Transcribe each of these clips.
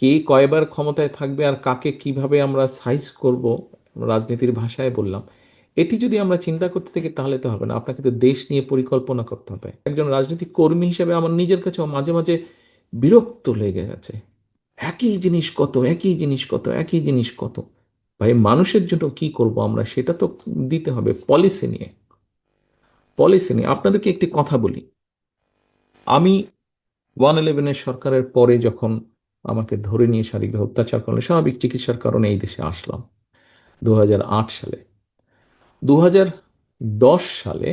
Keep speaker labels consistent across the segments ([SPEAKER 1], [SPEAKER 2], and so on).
[SPEAKER 1] কে কয়বার ক্ষমতায় থাকবে আর কাকে কিভাবে আমরা সাইজ করব, রাজনীতির ভাষায় বললাম, এটি যদি আমরা চিন্তা করতে থাকি তাহলে তো হবে না। আপনাকে তো দেশ নিয়ে পরিকল্পনা করতে হবে। একজন রাজনৈতিক কর্মী হিসেবে আমার নিজের কাছেও মাঝে মাঝে বিরক্ত লেগে গেছে। একই জিনিস কত, একই জিনিস কত, একই জিনিস কত। ভাই, মানুষের জন্য কি করব আমরা, সেটা তো দিতে হবে। পলিসি নিয়ে আপনাদেরকে একটি কথা বলি। আমি 111-এর সরকারের পরে যখন আমাকে ধরে নিয়ে শারীরিক অত্যাচার করলে, স্বাভাবিক চিকিৎসার কারণে এই দেশে আসলাম 2008 সালে। 2010 সালে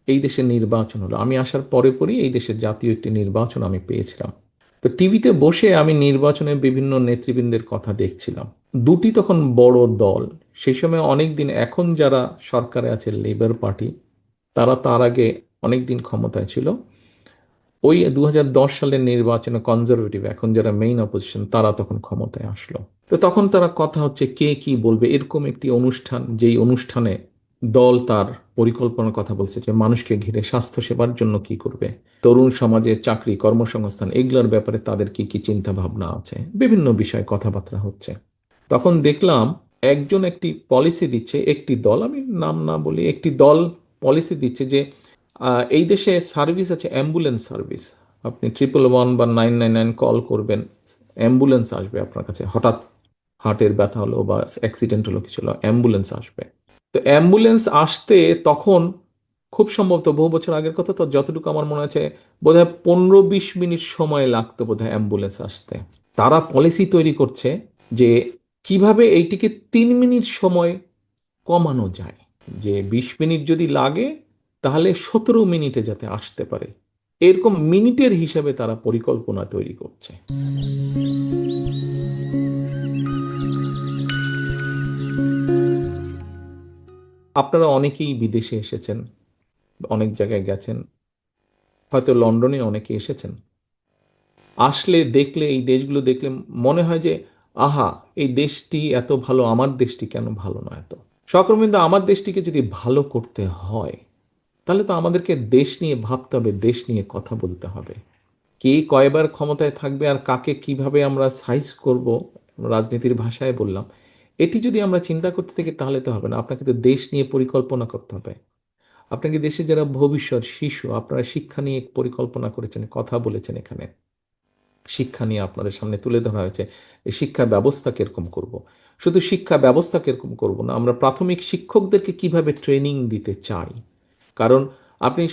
[SPEAKER 1] এই দেশের নির্বাচন হলো। আমি আসার পরে পরই এই দেশের জাতীয় একটি নির্বাচন আমি পেয়েছিলাম। তো টিভিতে বসে আমি নির্বাচনের বিভিন্ন নেতৃবৃন্দের কথা দেখছিলাম। দুটি তখন বড় দল, সেই সময় অনেক দিন, এখন যারা সরকারে আছে লেবার পার্টি, তারা তার আগে অনেক দিন ক্ষমতায় ছিল। ওই 2010 সালের নির্বাচনে কনজারভেটিভ, এখন যারা মেইন অপোজিশন, তারা তখন ক্ষমতায় আসলো। তো তখন তারা কথা হচ্ছে কে কি বলবে, এরকম একটি অনুষ্ঠান, যেই অনুষ্ঠানে দল তার পরিকল্পনার কথা বলছে যে মানুষকে ঘিরে স্বাস্থ্য সেবার জন্য কি করবে, তরুণ সমাজে চাকরি কর্মসংস্থান, এগুলোর ব্যাপারে তাদের কি কি চিন্তা ভাবনা আছে, বিভিন্ন বিষয়ে কথাবার্তা হচ্ছে। তখন দেখলাম একজন একটি পলিসি দিচ্ছে, একটি দল, আমি নাম না বলি, একটি দল পলিসি দিচ্ছে যে এই দেশে সার্ভিস আছে, অ্যাম্বুলেন্স সার্ভিস। আপনি 111 বা 999 কল করবেন, অ্যাম্বুলেন্স আসবে আপনার কাছে। হঠাৎ হার্টের ব্যথা হলো বা অ্যাক্সিডেন্ট হলো, কিছু হলো, অ্যাম্বুলেন্স আসবে। তো অ্যাম্বুলেন্স আসতে তখন খুব সম্ভবত বহু বছর আগের কথা, তো যতটুকু আমার মনে আছে বোধহয় 15-20 মিনিট সময় লাগতো বোধহয় অ্যাম্বুলেন্স আসতে। তারা পলিসি তৈরি করছে যে কিভাবে এইটিকে 3 মিনিট সময় কমানো যায়, যে 20 মিনিট যদি লাগে তাহলে 17 মিনিটে যাতে আসতে পারে। এরকম মিনিটের হিসাবে তারা পরিকল্পনা তৈরি করছে। আপনারা অনেকেই বিদেশে এসেছেন, অনেক জায়গায় গেছেন, হয়তো লন্ডনে অনেকে এসেছেন। আসলে দেখলে, এই দেশগুলো দেখলে মনে হয় যে আহা, এই দেশটি এত ভালো, আমার দেশটি কেন ভালো না এত। সহকর্মীবৃন্দ, আমার দেশটিকে যদি ভালো করতে হয় তাহলে তো আমাদেরকে দেশ নিয়ে ভাবতে হবে, দেশ নিয়ে কথা বলতে হবে। কে কয়বার ক্ষমতায় থাকবে আর কাকে কিভাবে আমরা সাইজ করব, রাজনীতির ভাষায় বললাম, এটি যদি আমরা চিন্তা করতে থাকি তাহলে তো হবে না। আপনাকে তো দেশ নিয়ে পরিকল্পনা করতে হবে। আপনাকে দেশে যারা ভবিষ্যৎ শিশু, আপনারা শিক্ষা নিয়ে পরিকল্পনা করেছেন, কথা বলেছেন, এখানে শিক্ষা নিয়ে আপনাদের সামনে তুলে ধরা হয়েছে। এই শিক্ষা ব্যবস্থা কিরকম করব। শুধু শিক্ষা ব্যবস্থা কিরকম করব না, আমরা প্রাথমিক শিক্ষকদেরকে কিভাবে ট্রেনিং দিতে চাই। কারণ আপনি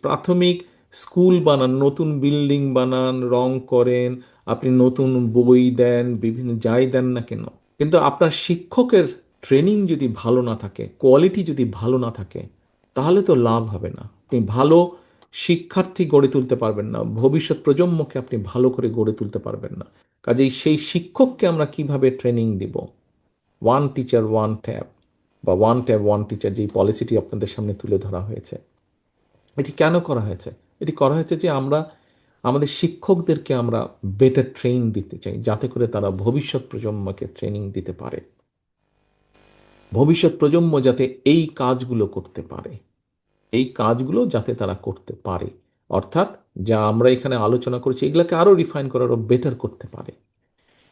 [SPEAKER 1] প্রাথমিক স্কুল বানান, নতুন বিল্ডিং বানান, রং করেন, আপনি নতুন বই দেন, বিভিন্ন যাই দেন না কেন, কিন্তু আপনার শিক্ষকের ট্রেনিং যদি ভালো না থাকে, কোয়ালিটি যদি ভালো না থাকে, তাহলে তো লাভ হবে না। আপনি ভালো শিক্ষার্থী গড়ে তুলতে পারবেন না, ভবিষ্যৎ প্রজন্মকে আপনি ভালো করে গড়ে তুলতে পারবেন না। কাজেই সেই শিক্ষককে আমরা কিভাবে ট্রেনিং দিব, ওয়ান টিচার ওয়ান ট্যাব বা ওয়ান ট্যাব ওয়ান টিচার, যেই পলিসিটি আপনাদের সামনে তুলে ধরা হয়েছে, এটি কেন করা হয়েছে? এটি করা হয়েছে যে আমরা আমাদের শিক্ষকদেরকে আমরা বেটার ট্রেন দিতে চাই, যাতে করে তারা ভবিষ্যৎ প্রজন্মকে ট্রেনিং দিতে পারে, ভবিষ্যৎ প্রজন্ম যাতে এই কাজগুলো করতে পারে, এই কাজগুলো যাতে তারা করতে পারে। অর্থাৎ যা আমরা এখানে আলোচনা করেছি এগুলোকে আরো রিফাইন করে আরো বেটার করতে পারে।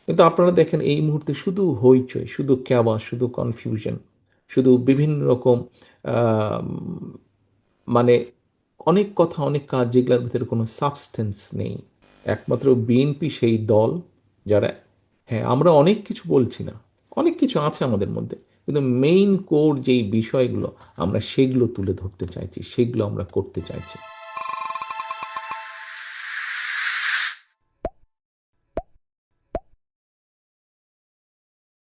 [SPEAKER 1] কিন্তু আপনারা দেখেন এই মুহূর্তে শুধু হইচই, শুধু ক্যাওয়া, শুধু কনফিউশন, শুধু বিভিন্ন রকম আহ, মানে অনেক কথা, অনেক কাজ, যেগুলোর ভিতরে কোনো সাবস্টেন্স নেই। একমাত্র বিএনপি সেই দল যারা, হ্যাঁ আমরা অনেক কিছু বলছি না, অনেক কিছু আছে আমাদের মধ্যে, কিন্তু মেইন কোর যেই বিষয়গুলো আমরা সেগুলো তুলে ধরতে চাইছি, সেগুলো আমরা করতে চাইছি।